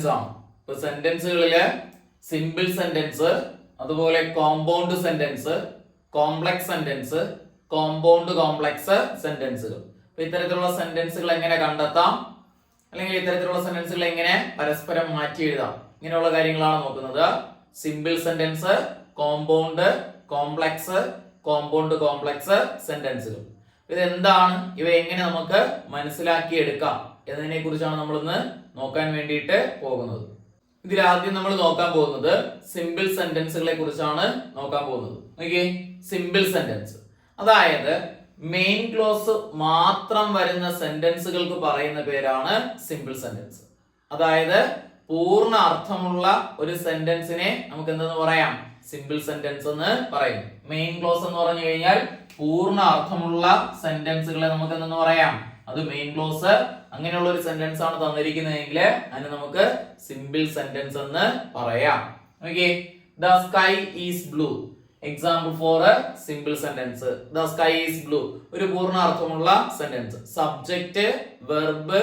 Sentence ആണ്. ഇപ്പൊ സെന്റൻസുകളില് സിമ്പിൾ സെന്റൻസ്, അതുപോലെ compound sentence, complex sentence, compound complex സെന്റൻസുകൾ. അപ്പൊ ഇത്തരത്തിലുള്ള സെന്റൻസുകൾ എങ്ങനെ കണ്ടെത്താം, അല്ലെങ്കിൽ ഇത്തരത്തിലുള്ള സെന്റൻസുകൾ എങ്ങനെ പരസ്പരം മാറ്റി എഴുതാം, ഇങ്ങനെയുള്ള കാര്യങ്ങളാണ് നോക്കുന്നത്. Simple sentence, compound complex, compound complex സെന്റൻസുകൾ. ഇതെന്താണ്, ഇവ എങ്ങനെ നമുക്ക് മനസ്സിലാക്കി എടുക്കാം എന്നതിനെ കുറിച്ചാണ് നമ്മൾ ഇന്ന് നോക്കാൻ വേണ്ടിയിട്ട് പോകുന്നത്. ഇതിൽ ആദ്യം നമ്മൾ നോക്കാൻ പോകുന്നത് സിമ്പിൾ സെന്റൻസുകളെ കുറിച്ചാണ് നോക്കാൻ പോകുന്നത്. ഓക്കെ, സിമ്പിൾ സെന്റൻസ് അതായത് മെയിൻ ക്ലോസ് മാത്രം വരുന്ന സെന്റൻസുകൾക്ക് പറയുന്ന പേരാണ് സിമ്പിൾ സെന്റൻസ്. അതായത് പൂർണ്ണ അർത്ഥമുള്ള ഒരു സെന്റൻസിനെ നമുക്ക് എന്തെന്ന് പറയാം, സിമ്പിൾ സെന്റൻസ് എന്ന് പറയും. മെയിൻ ക്ലോസ് എന്ന് പറഞ്ഞു കഴിഞ്ഞാൽ പൂർണ്ണ അർത്ഥമുള്ള സെന്റൻസുകളെ നമുക്ക് എന്തെന്ന് പറയാം, അത് മെയിൻ ക്ലോസ്. അങ്ങനെയുള്ള ഒരു സെന്റൻസ് ആണ് തന്നിരിക്കുന്നതെങ്കിൽ അതിന് നമുക്ക് സിമ്പിൾ സെന്റൻസ് എന്ന് പറയാം. Okay, the sky is blue, example for simple sentence. The sky is blue ഒരു പൂർണ്ണ അർത്ഥമുള്ള sentence. Subject, verb,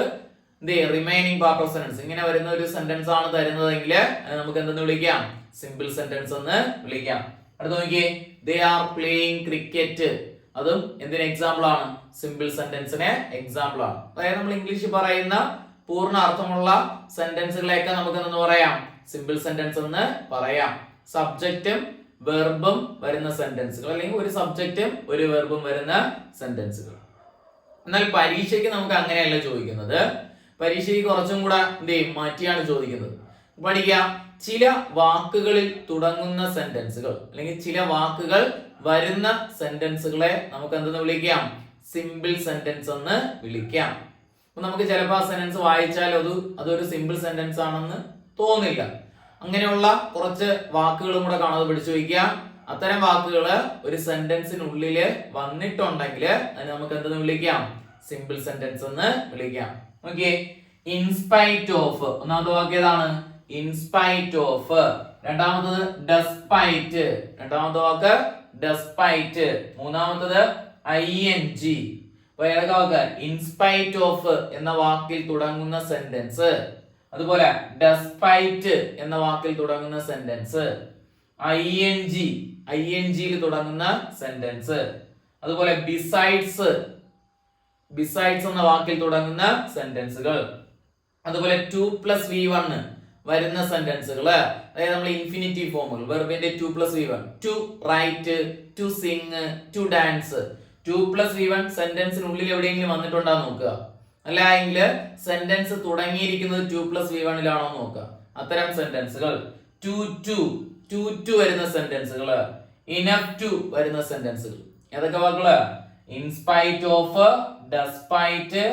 remaining part of sentence, ഇങ്ങനെ വരുന്ന ഒരു സെന്റൻസ് ആണ് തരുന്നതെങ്കിൽ നമുക്ക് എന്തെന്ന് വിളിക്കാം, സിമ്പിൾ സെന്റൻസ് എന്ന് വിളിക്കാം. അടുത്ത നോക്കിയേ, ദേ ആർ പ്ലേയിങ് ക്രിക്കറ്റ്, അതും എന്തിന് എക്സാമ്പിൾ ആണ്, സിമ്പിൾ സെന്റൻസിന് എക്സാമ്പിൾ ആണ്. അതായത് നമ്മൾ ഇംഗ്ലീഷിൽ പറയുന്ന പൂർണ്ണ അർത്ഥമുള്ള സെന്റൻസുകളെയൊക്കെ നമുക്ക് എന്തെന്ന് പറയാം, സിമ്പിൾ സെന്റൻസ് എന്ന് പറയാം. സബ്ജക്റ്റും വെർബും വരുന്ന സെന്റൻസുകൾ, അല്ലെങ്കിൽ ഒരു സബ്ജക്റ്റും ഒരു വെർബും വരുന്ന സെന്റൻസുകൾ. എന്നാൽ പരീക്ഷയ്ക്ക് നമുക്ക് അങ്ങനെയല്ല ചോദിക്കുന്നത്. പരീക്ഷയ്ക്ക് കുറച്ചും കൂടെ മാറ്റിയാണ് ചോദിക്കുന്നത്. പഠിക്കാം, ചില വാക്കുകളിൽ തുടങ്ങുന്ന സെന്റൻസുകൾ, അല്ലെങ്കിൽ ചില വാക്കുകൾ വരുന്ന സെന്റൻസുകളെ നമുക്ക് എന്തെന്ന് വിളിക്കാം, സിമ്പിൾ സെന്റൻസ് എന്ന് വിളിക്കാം. അപ്പൊ നമുക്ക് ചിലപ്പോൾ ആ സെന്റൻസ് വായിച്ചാൽ അതൊരു സിമ്പിൾ സെന്റൻസ് ആണെന്ന് തോന്നില്ല. അങ്ങനെയുള്ള കുറച്ച് വാക്കുകളും കൂടെ കാണാതെ പഠിച്ചു വയ്ക്കുക. അത്തരം വാക്കുകൾ ഒരു സെന്റൻസിനുള്ളിൽ വന്നിട്ടുണ്ടെങ്കിൽ അതിന് നമുക്ക് എന്തെന്ന് വിളിക്കാം, സിമ്പിൾ സെന്റൻസ് എന്ന് വിളിക്കാം. ഓക്കെ, ഇൻസ്പൈറ്റ് ഓഫ് ഒന്നാമത്തെ വാക്ക് ഏതാണ്, ഇൻസ്പൈറ്റ് ഓഫ്. രണ്ടാമത്തത് ഡെസ്പൈറ്റ്, രണ്ടാമത്തെ വാക്ക് ഡെസ്പൈറ്റ്. മൂന്നാമത്തത് ING. അപ്പൊ ഏതൊക്കെ വാക്ക്, ഇൻസ്പൈറ്റ് ഓഫ് എന്ന വാക്കിൽ തുടങ്ങുന്ന സെന്റൻസ്, അതുപോലെ ഡെസ്പൈറ്റ് എന്ന വാക്കിൽ തുടങ്ങുന്ന സെന്റൻസ്, ING തുടങ്ങുന്ന സെന്റൻസ്, അതുപോലെ ബിസൈഡ്സ് എന്ന വാക്കിൽ തുടങ്ങുന്ന സെന്റൻസുകൾ, അതുപോലെ 2+V1 വരുന്ന സെന്റൻസുകൾ. അതായത് നമ്മൾ ഇൻഫിനിറ്റീവ് ഫോമുകൾ, വെർബിന്റെ 2+V1, to write, to sing, to dance. 2+V1 സെന്റൻസിനുള്ളിൽ എവിടെയെങ്കിലും വന്നിട്ടുണ്ടാന്ന് നോക്കുക. അല്ല എങ്കിൽ സെന്റൻസ് തുടങ്ങിയിരിക്കുന്നത് 2+V1 നോക്കുക. അത്തരം സെന്റൻസുകൾ. ടു വരുന്ന സെന്റൻസുകൾ, ഇനഫ് ടു വരുന്ന സെന്റൻസുകൾ. ഏതൊക്കെ വാക്കുകള്, in spite of, despite,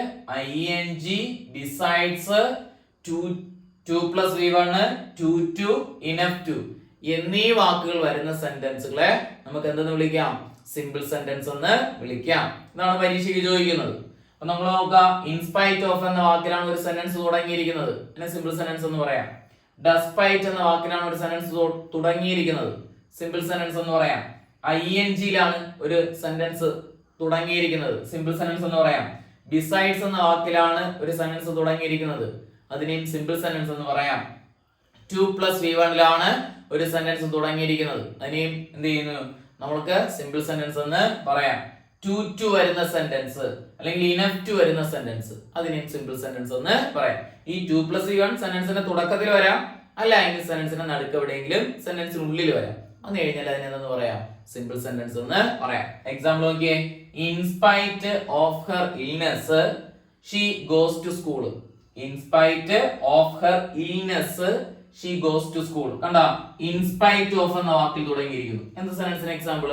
ING, besides, 2+V1, to, enough to എന്നീ വാക്കുകൾ വരുന്ന സെന്റൻസുകളെ നമുക്ക് എന്തെന്ന് വിളിക്കാം, സിമ്പിൾ സെന്റൻസ് എന്ന് വിളിക്കാം. ഇതാണ് പരീക്ഷയ്ക്ക് ചോദിക്കുന്നത്. അപ്പൊ നമ്മൾ നോക്കാം, ഇൻസ്പൈറ്റ് ഓഫ് എന്ന വാക്കിലാണ് ഒരു സെന്റൻസ് തുടങ്ങിയിരിക്കുന്നത്, അതിനെ സിമ്പിൾ സെന്റൻസ് എന്ന് പറയാം. ഡെസ്പൈറ്റ് എന്ന വാക്കിലാണ് ഒരു സെന്റൻസ് തുടങ്ങിയിരിക്കുന്നത്, സിമ്പിൾ സെന്റൻസ് എന്ന് പറയാം. ING ഒരു സെന്റൻസ് തുടങ്ങിയിരിക്കുന്നത്, സിമ്പിൾ സെന്റൻസ് എന്ന് പറയാം. ബിസൈഡ്സ് എന്ന വാക്കിലാണ് ഒരു സെന്റൻസ് തുടങ്ങിയിരിക്കുന്നത്, അതിനെയും സിമ്പിൾ സെന്റൻസ് എന്ന് പറയാം. 2+V1 ഒരു സെന്റൻസ് തുടങ്ങിയിരിക്കുന്നത്, അതിനെയും എന്ത് ചെയ്യുന്നു, നമ്മൾക്ക് സിമ്പിൾ സെന്റൻസ് എന്ന് പറയാം. ടു വരുന്ന സെന്റൻസ്, അല്ലെങ്കിൽ ഇനഫ് ടു വരുന്ന സെന്റൻസ്, അതിനെയും സിമ്പിൾ സെന്റൻസ് എന്ന് പറയാം. ഈ 2+V1 സെന്റൻസിന്റെ തുടക്കത്തിൽ വരാം, അല്ല എങ്കിൽ സെന്റൻസിന്റെ നടുക്ക് എവിടെയെങ്കിലും സെന്റൻസിനുള്ളിൽ വരാം. വന്നു കഴിഞ്ഞാൽ അതിനെന്തെന്ന് പറയാം, സിമ്പിൾ സെന്റൻസ് എന്ന് പറയാം. എക്സാമ്പിൾ നോക്കിയേ, in spite of her illness she goes to school. In spite of her illness she goes to school. കണ്ട, ഇൻസ്പൈറ്റ് ഓഫ് എന്ന വാക്കിൽ തുടങ്ങിയിരിക്കുന്നു. എന്ത് സെന്റൻസിന് എക്സാമ്പിൾ,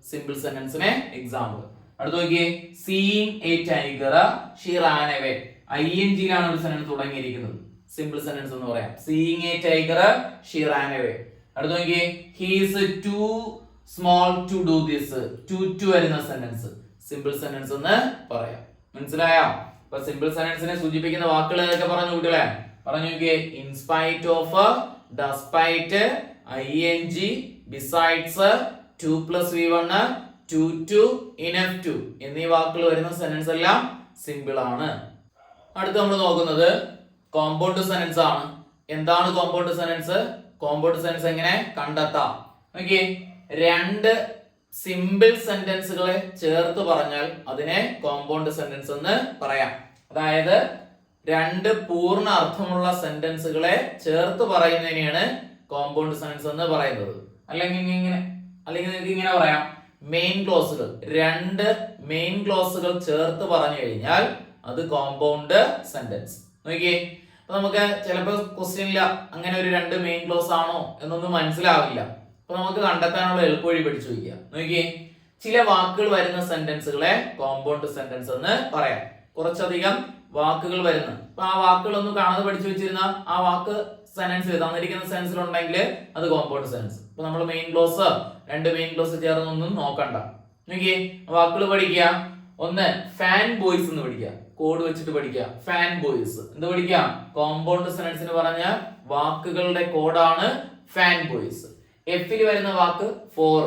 സിമ്പിൾ സെന്റൻസിന് എക്സാമ്പിൾ. അടുത്ത നോക്കിയേ, seeing a tiger she ran away. ING ഒരു സെന്റൻസ് തുടങ്ങിയിരിക്കുന്നത്, സിമ്പിൾ സെന്റൻസ് എന്ന് പറയാം. Seeing a tiger she ran away. അടുത്ത നോക്കിയേ, he is too small to do this. To വരുന്ന സെന്റൻസ്, സിമ്പിൾ സെന്റൻസ് എന്ന് പറയാം. മനസ്സിലായോ? അപ്പൊ സിമ്പിൾ സെന്റൻസിനെ സൂചിപ്പിക്കുന്ന വാക്കുകൾ ഏതൊക്കെ പറഞ്ഞു കുട്ടികളെ, പറഞ്ഞു നോക്കിയേ, in spite of, despite, ING, besides, 2+V1, to, enough to എന്നീ വാക്കുകൾ വരുന്ന സെന്റൻസ് എല്ലാം സിമ്പിൾ ആണ്. അടുത്ത് നമ്മൾ നോക്കുന്നത് കോമ്പൗണ്ട് സെന്റൻസ് ആണ്. എന്താണ് കോമ്പൗണ്ട് സെന്റൻസ്? കോമ്പൗണ്ട് സെന്റൻസ് എങ്ങനെ കണ്ടെത്താം? നോക്കിയേ, രണ്ട് സിമ്പിൾ സെന്റൻസുകളെ ചേർത്ത് പറഞ്ഞാൽ അതിനെ കോമ്പൗണ്ട് സെന്റൻസ് എന്ന് പറയാം. അതായത് രണ്ട് പൂർണ്ണ അർത്ഥമുള്ള സെന്റൻസുകളെ ചേർത്ത് പറയുന്നതിനെയാണ് കോമ്പൗണ്ട് സെന്റൻസ് എന്ന് പറയുന്നത്. അല്ലെങ്കിൽ നിങ്ങൾക്ക് ഇങ്ങനെ പറയാം, മെയിൻ ക്ലോസുകൾ, രണ്ട് മെയിൻ ക്ലോസുകൾ ചേർത്ത് പറഞ്ഞു കഴിഞ്ഞാൽ അത് കോമ്പൗണ്ട് സെന്റൻസ്. നോക്കിയേ, അപ്പൊ നമുക്ക് ചിലപ്പോൾ ക്വസ്റ്റ്യനില്ല അങ്ങനെ ഒരു രണ്ട് മെയിൻ ക്ലോസ് ആണോ എന്നൊന്നും മനസ്സിലാവില്ല. അപ്പൊ നമുക്ക് കണ്ടെത്താനുള്ള എളുപ്പവഴി പഠിച്ചു വയ്ക്കുക. നോക്കിയേ, ചില വാക്കുകൾ വരുന്ന സെന്റൻസുകളെ കോമ്പൗണ്ട് സെന്റൻസ് എന്ന് പറയാം. കുറച്ചധികം വാക്കുകൾ വരുന്ന, അപ്പൊ ആ വാക്കുകളൊന്നും കാണാതെ പഠിച്ചു വെച്ചിരുന്ന ആ വാക്ക് സെന്റൻസിൽ തന്നിരിക്കുന്ന സെന്റൻസിൽ ഉണ്ടെങ്കിൽ അത് കോമ്പൗണ്ട് സെന്റൻസ്. ഇപ്പൊ നമ്മൾ മെയിൻ ക്ലോസ്, രണ്ട് മെയിൻ ക്ലോസ് ചേർന്നൊന്നും നോക്കണ്ട. നോക്കിയേ, വാക്കുകൾ പഠിക്കുക. ഒന്ന് ഫാൻ ബോയ്സ് എന്ന് പഠിക്കുക, കോഡ് വെച്ചിട്ട് പഠിക്കുക. ഫാൻ ബോയ്സ് എന്ത് പഠിക്കുക? കോമ്പൗണ്ട് സെന്റൻസിന് പറഞ്ഞ വാക്കുകളുടെ കോഡാണ് ഫാൻ ബോയ്സ്. എഫിൽ വരുന്ന വാക്ക് ഫോർ,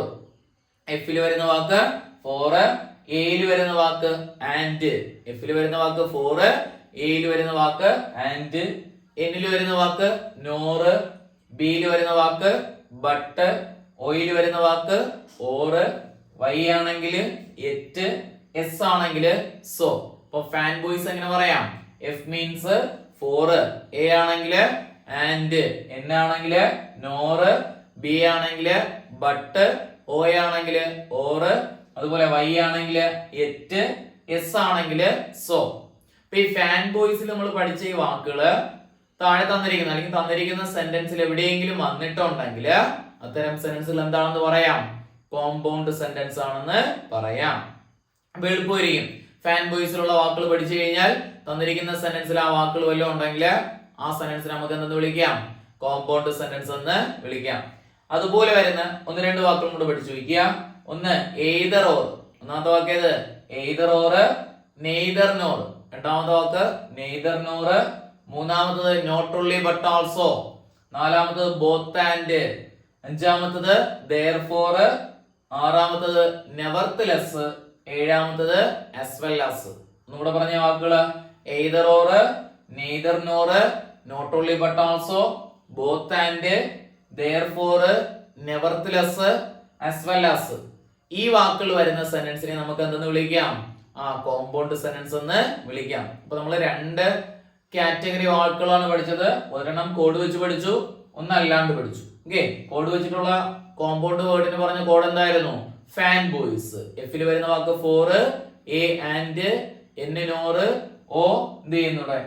എഫിൽ വരുന്ന വാക്ക് ഫോർ, എയിൽ വരുന്ന വാക്ക് ആൻഡ്. എഫിൽ വരുന്ന വാക്ക് ഫോർ, എയിൽ വരുന്ന വാക്ക് ആൻഡ്, എന്നിൽ വരുന്ന വാക്ക് നോറ്, ബിയിൽ വരുന്ന വാക്ക് ബട്ട്, ഓയിൽ വരുന്ന വാക്ക് ഓറ്, വൈ ആണെങ്കിൽ എറ്റ്, എസ് ആണെങ്കിൽ സോ. അപ്പൊ ഫാൻ ബോയ്സ് എങ്ങനെ പറയാം? എഫ് മീൻസ് ഫോർ, എ ആണെങ്കിൽ ആൻഡ്, എൻ ആണെങ്കിൽ നോറ്, ബി ആണെങ്കിൽ ബട്ട്, ഓ ആണെങ്കിൽ ഓറ്, അതുപോലെ വൈ ആണെങ്കിൽ എറ്റ്, എസ് ആണെങ്കിൽ സോ. അപ്പൊ ഈ ഫാൻ ബോയ്സിൽ നമ്മൾ പഠിച്ച ഈ വാക്കുകള് താഴെ തന്നിരിക്കുന്ന അല്ലെങ്കിൽ തന്നിരിക്കുന്ന സെന്റൻസിൽ എവിടെയെങ്കിലും വന്നിട്ടുണ്ടെങ്കിൽ അത്തരം സെന്റൻസുകൾ എന്താണെന്ന് പറയാം? കോമ്പൗണ്ട് സെന്റൻസ് ആണെന്ന് പറയാം. അപ്പൊ എളുപ്പമായിരിക്കും. ഫാൻ ബോയ്സിലുള്ള വാക്കുകൾ പഠിച്ചു കഴിഞ്ഞാൽ തന്നിരിക്കുന്ന സെന്റൻസിൽ ആ വാക്കുകൾ വല്ലതും ഉണ്ടെങ്കിൽ ആ സെന്റൻസിനെ നമുക്ക് എന്തെന്ന് വിളിക്കാം? കോമ്പൗണ്ട് സെന്റൻസ് എന്ന് വിളിക്കാം. അതുപോലെ വരുന്ന ഒന്ന് രണ്ട് വാക്കുകളും കൂടെ പഠിച്ചു വയ്ക്കുക. ഒന്ന് എയ്തർ ഓർ, ഒന്നാമത്തെ വാക്ക് ഏത്? Either or, neither nor. രണ്ടാമത്തെ വാക്ക് നെയ്തർ നോർ. മൂന്നാമത്തത് നോട്ട് ഓൺലി ബട്ട് ഓൾസോ. നാലാമത്തത് ബോത്ത് ആൻഡ്. അഞ്ചാമത്തത് therefore. ആറാമത്തത് nevertheless. ഏഴാമത്തത് as well as. ഒന്നുകൂടെ പറഞ്ഞ വാക്കുകള് either or, neither nor, not only but also, both and, therefore, nevertheless, as well as. ഈ വാക്കുകൾ വരുന്ന സെന്റൻസിനെ നമുക്ക് എന്തെന്ന് വിളിക്കാം? കോമ്പൗണ്ട് സെന്റൻസ് എന്ന് വിളിക്കാം. അപ്പൊ നമ്മൾ രണ്ട് കാറ്റഗറി വാക്കുകളാണ് പഠിച്ചത്. ഒരെണ്ണം കോഡ് വെച്ച് പഠിച്ചു, ഒന്ന് അല്ലാണ്ട് പഠിച്ചു. ഓക്കെ, കോഡ് വെച്ചിട്ടുള്ള കോമ്പൗണ്ട് വേർഡിന് പറഞ്ഞ കോഡ് എന്തായിരുന്നു? Fan boys. എഫിൽ വരുന്ന വാക്ക് for, A and, N nor, O എന്ത് ചെയ്യുന്നുടെ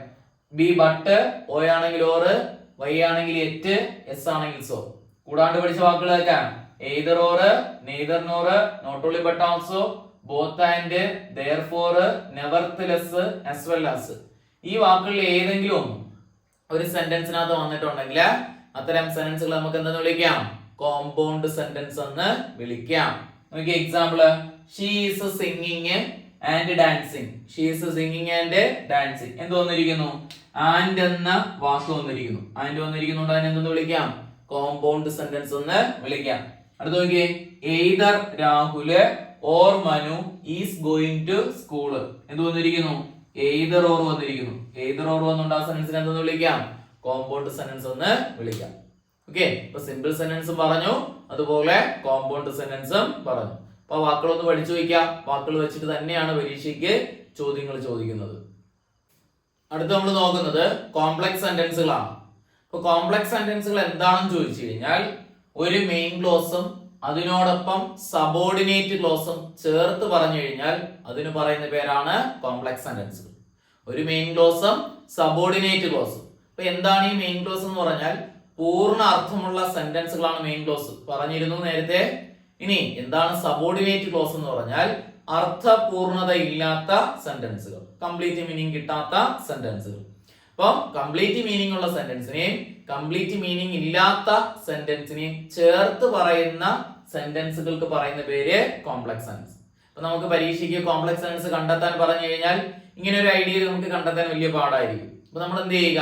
ബി ബട്ട്, ഓ ആണെങ്കിൽ ഓറ്, വൈ ആണെങ്കിൽ എറ്റ്, എസ് ആണെങ്കിൽ സോ. കൂടാണ്ട് പഠിച്ച വാക്കുകളൊക്കെ either or, neither nor, not only but also, both and, therefore, nevertheless, as well as. ഈ വാക്കുകളിൽ ഏതെങ്കിലും ഒരു സെന്റൻസിനകത്ത് വന്നിട്ടുണ്ടെങ്കിൽ അത്തരം സെന്റൻസുകൾ നമുക്ക് എന്തെന്ന് വിളിക്കാം? കോമ്പൗണ്ട് സെന്റൻസ് എന്ന് വിളിക്കാം. നോക്കിയ example, she is singing and dancing. She is singing and dancing. എന്ത് വന്നിരിക്കുന്നു? ആൻഡ് എന്ന വാക്ക് വന്നിരിക്കുന്നു. ആൻഡ് വന്നിരിക്കുന്നുണ്ട്, അതിനെ എന്തെന്ന് വിളിക്കാം? കോമ്പൗണ്ട് സെന്റൻസ് എന്ന് വിളിക്കാം. അടുത്ത നോക്കിയേ, either Rahul or Manu is going to school. എന്ത് വന്നിരിക്കുന്നു? എയ്തർ ഓർ വന്നിരിക്കുന്നു. എയ്തർ ഓർ വന്നുകൊണ്ട് ആ സെന്റൻസിനെ എന്തെന്ന് വിളിക്കാം? കോമ്പൗണ്ട് സെന്റൻസ് എന്ന് വിളിക്കാം. ഓക്കെ, ഇപ്പൊ സിമ്പിൾ സെന്റൻസും പറഞ്ഞു, അതുപോലെ കോമ്പൗണ്ട് സെന്റൻസും പറഞ്ഞു. അപ്പൊ വാക്കുകളൊന്ന് പഠിച്ചു വയ്ക്കാം. വാക്കുകൾ വെച്ചിട്ട് തന്നെയാണ് പരീക്ഷയ്ക്ക് ചോദ്യങ്ങൾ ചോദിക്കുന്നത്. അടുത്ത് നമ്മൾ നോക്കുന്നത് കോംപ്ലക്സ് സെന്റൻസുകളാണ്. അപ്പൊ കോംപ്ലക്സ് സെന്റൻസുകൾ എന്താണെന്ന് ചോദിച്ചു കഴിഞ്ഞാൽ ഒരു മെയിൻ ക്ലോസും അതിനോടൊപ്പം സബോർഡിനേറ്റ് ക്ലോസും ചേർത്ത് പറഞ്ഞു കഴിഞ്ഞാൽ അതിന് പറയുന്ന പേരാണ് കോംപ്ലക്സ് സെന്റൻസുകൾ. ഒരു മെയിൻ ക്ലോസും സബോർഡിനേറ്റ് ക്ലോസും. അപ്പൊ എന്താണ് ഈ മെയിൻ ക്ലോസ് എന്ന് പറഞ്ഞാൽ പൂർണ്ണ അർത്ഥമുള്ള സെന്റൻസുകളാണ് മെയിൻ ക്ലോസ്, പറഞ്ഞിരുന്നു നേരത്തെ. ഇനി എന്താണ് സബോർഡിനേറ്റ് ക്ലോസ് എന്ന് പറഞ്ഞാൽ അർത്ഥപൂർണത ഇല്ലാത്ത സെന്റൻസുകൾ, കംപ്ലീറ്റ് മീനിങ് കിട്ടാത്ത സെന്റൻസുകൾ. അപ്പം കംപ്ലീറ്റ് മീനിങ് ഉള്ള സെന്റൻസിനെയും കംപ്ലീറ്റ് മീനിങ് ഇല്ലാത്ത സെന്റൻസിനെയും ചേർത്ത് പറയുന്ന സെന്റൻസുകൾക്ക് പറയുന്ന പേര് കോംപ്ലക്സ് സെന്റൻസ്. അപ്പൊ നമുക്ക് പരീക്ഷയ്ക്ക് കോംപ്ലക്സ് സെന്റൻസ് കണ്ടെത്താൻ പറഞ്ഞു കഴിഞ്ഞാൽ ഇങ്ങനെ ഒരു ഐഡിയ നമുക്ക് കണ്ടെത്താൻ വലിയ പാടായിരിക്കും. അപ്പൊ നമ്മൾ എന്ത് ചെയ്യുക?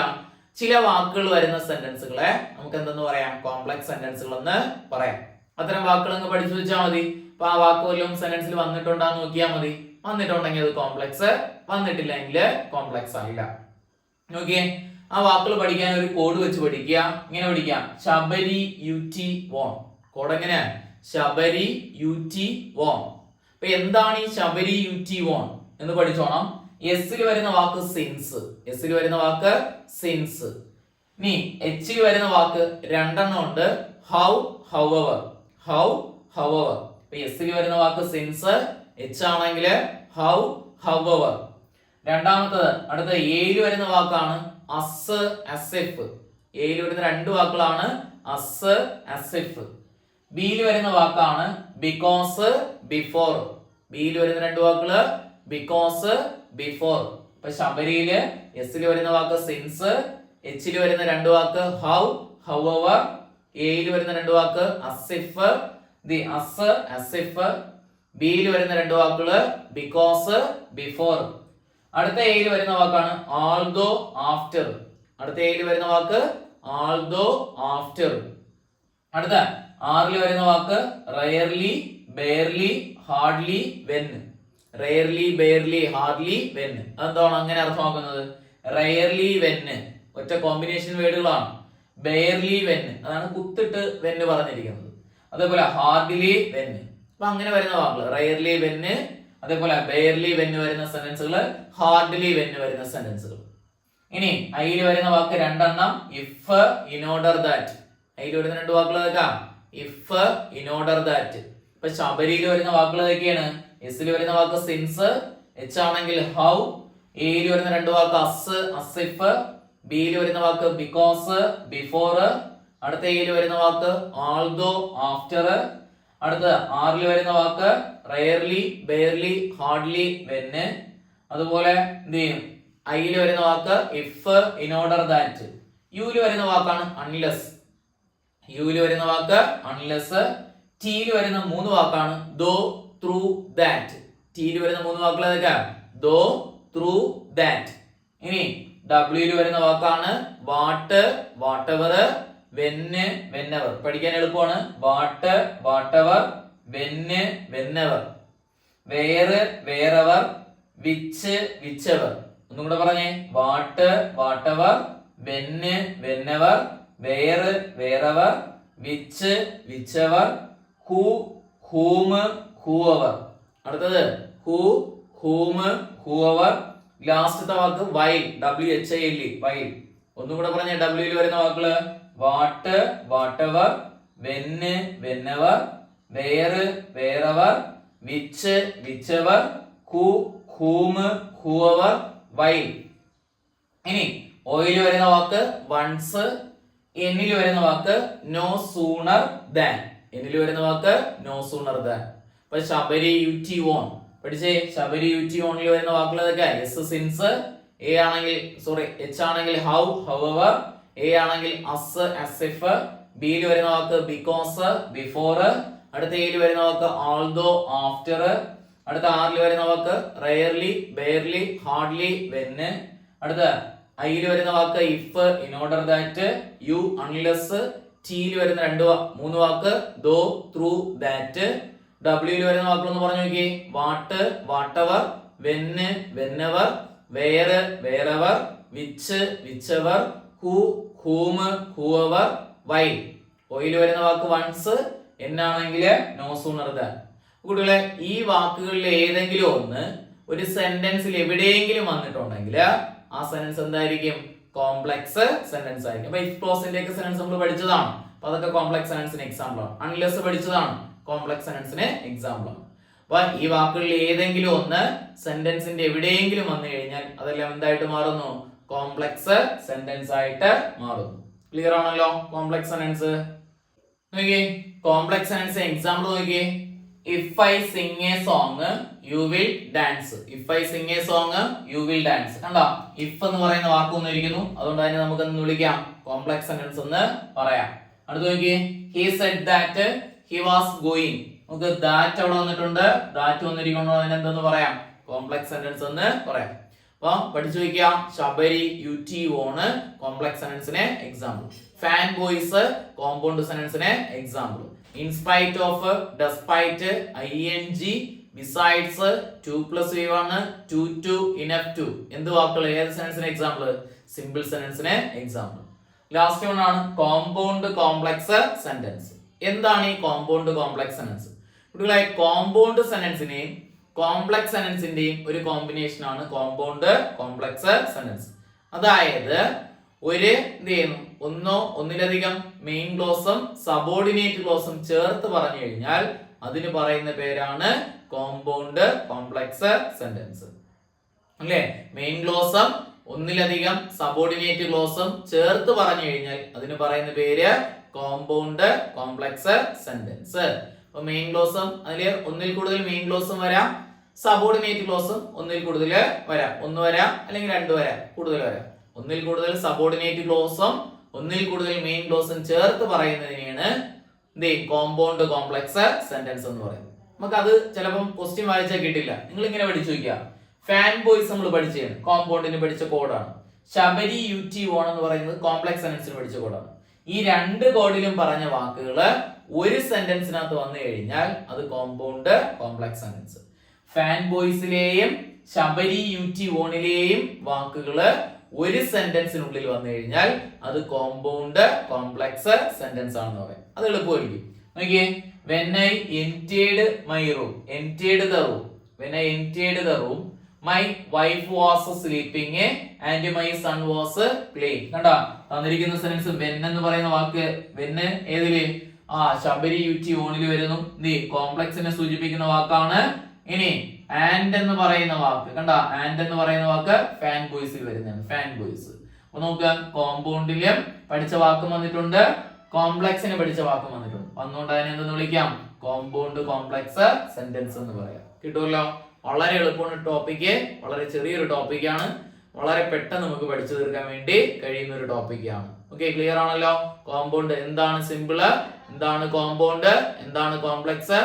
ചില വാക്കുകൾ വരുന്ന സെന്റൻസുകളെ നമുക്ക് എന്തെന്ന് പറയാം? കോംപ്ലക്സ് സെന്റൻസുകൾ എന്ന് പറയാം. അത്തരം വാക്കുകൾ അങ്ങ് പഠിച്ചു വെച്ചാൽ മതി. അപ്പൊ ആ വാക്ക് വല്ലതും സെന്റൻസിൽ വന്നിട്ടുണ്ടാന്ന് നോക്കിയാൽ മതി. വന്നിട്ടുണ്ടെങ്കിൽ അത് കോംപ്ലക്സ്, വന്നിട്ടില്ലെങ്കിൽ കോംപ്ലക്സ് ആയില്ല. നോക്കിയേ, ആ വാക്കുകൾ പഠിക്കാൻ ഒരു കോഡ് വെച്ച് പഠിക്കുക. ഇങ്ങനെ പഠിക്കാം, ശബരി UT won. കോഡ് എങ്ങനെയാ? Sabari UT won. അപ്പൊ എന്താണ് ഈ ശബരി UT won എന്ന് പഠിച്ചോണം. എസ്സിൽ വരുന്ന വാക്ക് സിൻസ്, എസ്സിൽ വരുന്ന വാക്ക് സിൻസ്. ഇനി എച്ചിൽ വരുന്ന വാക്ക് രണ്ടെണ്ണം ഉണ്ട്, ഹൗ, ഹൗവർ, ഹൗ, ഹൗവർ. അപ്പൊ എസ്സിൽ വരുന്ന വാക്ക് സിൻസ്, എച്ച് ആണെങ്കിൽ ഹൗ, ഹൗവർ. രണ്ടാമത്തത് അടുത്ത എയിൽ വരുന്ന വാക്കാണ് അസ്, അസിഫ്. എയിൽ വരുന്ന രണ്ട് വാക്കുകളാണ് അസ്, അസിഫ്. ബിയിൽ വരുന്ന വാക്കാണ് ബിക്കോസ്, ബിഫോർ. ബിയിൽ വരുന്ന രണ്ട് വാക്കുകള് ബിക്കോസ്, ബിഫോർ. ഇപ്പൊ ശബരിയില് എസ്സിൽ വരുന്ന വാക്ക് സിൻസ്, എച്ചിൽ വരുന്ന രണ്ട് വാക്ക് ഹൗ, ഹൗവർ. എയിൽ വരുന്ന രണ്ട് വാക്ക് അസിഫ്, ദി അസ്, അസിഫ്. ബിയിൽ വരുന്ന രണ്ട് വാക്കുകള് ബിക്കോസ്, ബിഫോർ. അടുത്ത എയിൽ വരുന്ന വാക്കാണ് ആൾദോ, ആഫ്റ്റർ. അടുത്ത എയിൽ വരുന്ന വാക്ക് ആൾദോ, ആഫ്റ്റർ. അടുത്ത ആറിൽ വരുന്ന വാക്ക് rarely, barely, hardly, when. Rarely, barely, hardly, when. അതെന്താണ് അങ്ങനെ അർത്ഥമാക്കുന്നത്? റയർലി, വെന്ന് ഒറ്റ കോമ്പിനേഷൻ വേർഡുകളാണ്. ബെയർലി, വെൻ അതാണ് കുത്തിട്ട് വെന്ന് പറഞ്ഞിരിക്കുന്നത്. അതേപോലെ ഹാർഡ്ലി, വെന്ന്. അപ്പൊ അങ്ങനെ വരുന്ന വാക്കുകൾ റയർലി, വെന്ന്, അതേപോലെ ബെയർലി വെന്ന് വരുന്ന സെന്റൻസുകൾ, ഹാർഡ്ലി വെന്ന് വരുന്ന സെന്റൻസുകൾ. ഇനി ഐയിൽ വരുന്ന വാക്ക് രണ്ടെണ്ണം, ഇഫ്, ഇൻ ഓർഡർ ദാറ്റ്. ഐയിൽ വരുന്ന രണ്ട് വാക്കുകൾ ഏതൊക്കെയാ? If, in order that. ഇപ്പൊ ശബരിയിൽ വരുന്ന വാക്കുകൾ ഏതൊക്കെയാണ്? എസ്സിൽ വരുന്ന വാക്ക് സിൻസ്, എച്ച് ആണെങ്കിൽ ഹൗ. എയിൽ വരുന്ന രണ്ട് വാക്ക് അസ്, അസിഫ്. ബിയിൽ വരുന്ന വാക്ക് ബിക്കോസ്, ബിഫോർ. അടുത്ത എയിൽ വരുന്ന വാക്ക് ആൾദോ, ആഫ്റ്റർ. അടുത്ത ആറിൽ വരുന്ന വാക്ക് റയർലി, ബെയർലി, ഹാർഡ്ലി, വെന്ന്. അതുപോലെ എന്ത് ചെയ്യും? ഐയിൽ വരുന്ന വാക്ക് ഇഫ്, ഇൻ ഓർഡർ ദാറ്റ്. യുയിൽ വരുന്ന വാക്കാണ് അൺലെസ്. യുയിൽ വരുന്ന വാക്ക് അൺലെസ്. ടിയിൽ വരുന്ന മൂന്ന് വാക്കാണ് ദോ, ത്രൂ, ദാറ്റ്. ടിയിൽ വരുന്ന മൂന്ന് വാക്കുകൾ ഏതൊക്കെയാ? ദോ, ത്രൂ, ദാറ്റ്. ഇനി ഡബ്ല്യൂയിൽ വരുന്ന വാക്കാണ് വാട്ട്, വാട്ടെവർ, വെന്ന്, വെന്നെവർ. പഠിക്കാൻ എളുപ്പമാണ്. What, whatever, when, whenever. Where, wherever, which, വിച്ചെവർ. ഒന്നും കൂടെ പറഞ്ഞേ. What, whatever, when, whenever, where, wherever, which, whichever, who, whom, Hoover. അടുത്തത് ഹൂ, ഹൂം, ഹൂവർ. ലാസ്റ്റത്തെ വാക്ക് വൈൽ, WHIL, വൈൽ. ഒന്നും കൂടെ പറഞ്ഞേ. ഡബ്ല്യൂയിൽ വരുന്ന വാക്കുകള് what, whatever, when, whenever, where, wherever, which, whichever, who, whom, whoever, while. ഇനി ഓയിൽ വരുന്ന വാക്ക് വൺസ്. എന്നിൽ വരുന്ന വാക്ക് നോ സൂണർ ദാൻ. എന്നിൽ വരുന്ന വാക്ക് നോ സൂണർ ദാൻ. അപ്പൊ ശബരി UT won പഠിച്ചേ. ശബരി UT wonൽ വരുന്ന വാക്കുകൾ ഏതൊക്കെയാ? S, since. എ ആണെങ്കിൽ എച്ച് ആണെങ്കിൽ ഹൗ, ഹൗവർ. എ ആണെങ്കിൽ അസ്, അസിഫ്. ബിയിൽ വരുന്ന വാക്ക് ബിക്കോസ്, ബിഫോർ. അടുത്ത എയിൽ വരുന്ന വാക്ക് ആൾദോ, ആഫ്റ്റർ. അടുത്ത ആറിൽ വരുന്ന വാക്ക് റയർലി, ബെയർലി, ഹാർഡ്ലി, വെന്ന്. അടുത്ത ഐയിൽ വരുന്ന വാക്ക് if, in order that. U unless. ടിയിൽ വരുന്ന മൂന്ന് വാക്ക് ദോ, ത്രൂ, ദാറ്റ്. ഡബ്ല്യൂയിൽ വരുന്ന വാക്കുകൾ പറഞ്ഞു നോക്കി. What, whatever, when, whenever, where, wherever, which, whichever, who, whom, whoever, while. ഓയിൽ വരുന്ന വാക്ക് വൺസ്. എന്നാണെങ്കിൽ നോ സൂണർ ദാൻ. കുട്ടികളെ, ഈ വാക്കുകളിൽ ഏതെങ്കിലും ഒന്ന് ഒരു സെന്റൻസിൽ എവിടെയെങ്കിലും വന്നിട്ടുണ്ടെങ്കിൽ ആ സെന്റൻസ് എന്തായിരിക്കും? കോംപ്ലക്സ് സെന്റൻസ് ആയിരിക്കും. അപ്പൊ ഇഫ് ക്ലോസിന്റെ ഒക്കെ സെന്റൻസ് നമ്മൾ പഠിച്ചതാണ്. അപ്പൊ അതൊക്കെ കോംപ്ലക്സ് സെന്റൻസിന് എക്സാമ്പിൾ ആണ്. അൺലെസ് പഠിച്ചതാണ്, കോംപ്ലക്സ് സെന്റൻസിന് എക്സാമ്പിൾ ആണ്. അപ്പൊ ഈ വാക്കുകളിൽ ഏതെങ്കിലും ഒന്ന് സെന്റൻസിന്റെ എവിടെയെങ്കിലും വന്നു കഴിഞ്ഞാൽ അതെല്ലാം എന്തായിട്ട് മാറുന്നു? കോംപ്ലക്സ് സെന്റൻസ് ആയിട്ട് മാറുന്നു. ക്ലിയർ ആണല്ലോ? കോംപ്ലക്സ് സെന്റൻസ് നോക്കിയേ. കോംപ്ലക്സ് സെന്റൻസ് എക്സാമ്പിൾ നോക്കിയേ. If I sing a song you will dance. If I sing a song you will dance. കണ്ടോ? ഇഫ് എന്ന് പറയുന്ന വാക്ക് വന്നിരിക്കുന്നു. അതുകൊണ്ട് തന്നെ നമുക്ക് എന്ന് വിളിക്കാം കോംപ്ലക്സ് സെന്റൻസ് എന്ന് പറയാം. അടുത്ത് നോക്കിയേ. He said that he was going. നമുക്ക് ദാറ്റ് അവിടെ വന്നിട്ടുണ്ട്. ദാറ്റ് വന്നിരിക്കുന്നു. അതിനെന്തെന്ന് പറയാം? കോംപ്ലക്സ് സെന്റൻസ് എന്ന് പറയാം. അപ്പൊ പഠിച്ചു വെക്കാം. ശബരി UT won കോംപ്ലക്സ് സെന്റൻസിന് എക്സാമ്പിൾ. ഫാൻ ബോയ്സ് കോമ്പൗണ്ട് സെന്റൻസിന് example. In spite of, despite, ING, besides, 2+V1, 2 to, enough to. എന്ത് വാക്കുകൾ? ഏത് സെന്റൻസിന് എക്സാമ്പിൾ? സിമ്പിൾ സെന്റൻസിന് എക്സാമ്പിൾ. ലാസ്റ്റ് വൺ ആണ് കോമ്പൗണ്ട് കോംപ്ലക്സ് സെന്റൻസ്. എന്താണ് ഈ കോമ്പൗണ്ട് കോംപ്ലക്സ് സെന്റൻസ്? കുട്ടികളെ, കോമ്പൗണ്ട് സെന്റൻസിന്റെയും കോംപ്ലക്സ് സെന്റൻസിന്റെയും ഒരു കോമ്പിനേഷൻ ആണ് കോമ്പൗണ്ട് കോംപ്ലക്സ് സെന്റൻസ്. അതായത് ഒരു എന്ത് ചെയ്യുന്നു, ഒന്നോ ഒന്നിലധികം മെയിൻ ക്ലോസും സബോർഡിനേറ്റ് ക്ലോസും ചേർത്ത് പറഞ്ഞു കഴിഞ്ഞാൽ അതിന് പറയുന്ന പേരാണ് കോമ്പൗണ്ട് കോംപ്ലക്സ് സെന്റൻസ്. അല്ലേ? മെയിൻ ക്ലോസും ഒന്നിലധികം സബോർഡിനേറ്റ് ക്ലോസും ചേർത്ത് പറഞ്ഞു കഴിഞ്ഞാൽ അതിന് പറയുന്ന പേര് കോമ്പൗണ്ട് കോംപ്ലക്സ് സെന്റൻസ്. അപ്പൊ മെയിൻ ക്ലോസും അതിൽ ഒന്നിൽ കൂടുതൽ മെയിൻ ക്ലോസും വരാം, സബോർഡിനേറ്റ് ക്ലോസും ഒന്നിൽ കൂടുതൽ വരാം. ഒന്ന് വരാം, അല്ലെങ്കിൽ രണ്ട് വരാം, കൂടുതൽ വരാം. ഒന്നിൽ കൂടുതൽ സബോർഡിനേറ്റ് ക്ലോസും ഒന്നിൽ കൂടുതൽ മെയിൻ ക്ലോസും ചേർത്ത് പറയുന്നതിനെയാണ് കോമ്പൗണ്ട് കോംപ്ലക്സ് സെന്റൻസ് എന്ന് പറയുന്നത്. നമുക്ക് അത് ചിലപ്പം ക്വസ്റ്റ്യൻ വായിച്ചാൽ കിട്ടില്ല. നിങ്ങൾ ഇങ്ങനെ പഠിച്ചു നോക്കിയാ, ഫാൻ ബോയ്സ് നമ്മൾ പഠിച്ചാണ്, കോമ്പൗണ്ടിന് പഠിച്ച കോഡാണ്. ശബരി UT ഓൺ എന്ന് പറയുന്നത് കോംപ്ലക്സ് സെന്റൻസിന് പഠിച്ച കോഡാണ്. ഈ രണ്ട് കോഡിലും പറഞ്ഞ വാക്കുകൾ ഒരു സെന്റൻസിനകത്ത് വന്നു കഴിഞ്ഞാൽ അത് കോമ്പൗണ്ട് കോംപ്ലക്സ് സെന്റൻസ്. ഫാൻ ബോയ്സിലെയും ശബരി UT ഓണിലെയും വാക്കുകള് ഒരു സെന്റൻസിനുള്ളിൽ വന്നു കഴിഞ്ഞാൽ അത് കോമ്പൗണ്ട് കോംപ്ലക്സ് സെന്റൻസ് ആണെന്ന് പറയാം. അത് എളുപ്പമായിരിക്കും. നോക്കിയേ, when I entered my room, entered the room, when I entered the room, my wife was sleeping and my son was playing. കണ്ടാ, തന്നിരിക്കുന്ന സെന്റൻസ് when എന്ന് പറയുന്ന വാക്ക്, when ഏതില്? ശബരി UT ഓണിൽ വരുന്നു, കോംപ്ലക്സിനെ സൂചിപ്പിക്കുന്ന വാക്കാണ്. ഇനി ആൻഡ് എന്ന് പറയുന്ന വാക്ക് കണ്ട, ആൻഡ് എന്ന് പറയുന്ന വാക്ക് ഫാൻ ബോയ്സിൽ വരുന്നതാണ്, ഫാൻ ബോയ്സ്. അപ്പൊ നോക്കുക, കോമ്പൗണ്ടിലും പഠിച്ച വാക്കും വന്നിട്ടുണ്ട്, കോംപ്ലക്സിന് പഠിച്ച വാക്കും വന്നിട്ടുണ്ട്. വന്നുകൊണ്ട് അതിനെ എന്തെന്ന് വിളിക്കാം? കോമ്പൗണ്ട് കോംപ്ലക്സ് സെന്റൻസ് എന്ന് പറയാം. കിട്ടുമല്ലോ? വളരെ എളുപ്പമാണ് ടോപ്പിക്ക്, വളരെ ചെറിയൊരു ടോപ്പിക്കാണ്, വളരെ പെട്ടെന്ന് നമുക്ക് പഠിച്ചു തീർക്കാൻ വേണ്ടി കഴിയുന്ന ഒരു ടോപ്പിക്കാണ്. ഓക്കെ, ക്ലിയർ ആണല്ലോ? കോമ്പൗണ്ട് എന്താണ്, സിമ്പിള് എന്താണ്, കോമ്പൗണ്ട് എന്താണ്, കോംപ്ലക്സ്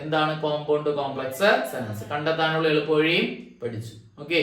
എന്താണ്, കോമ്പൗണ്ട് കോംപ്ലക്സ് സെന്റൻസ് കണ്ടെത്താനുള്ള എളുപ്പവഴിയും പഠിച്ചു. ഓക്കെ.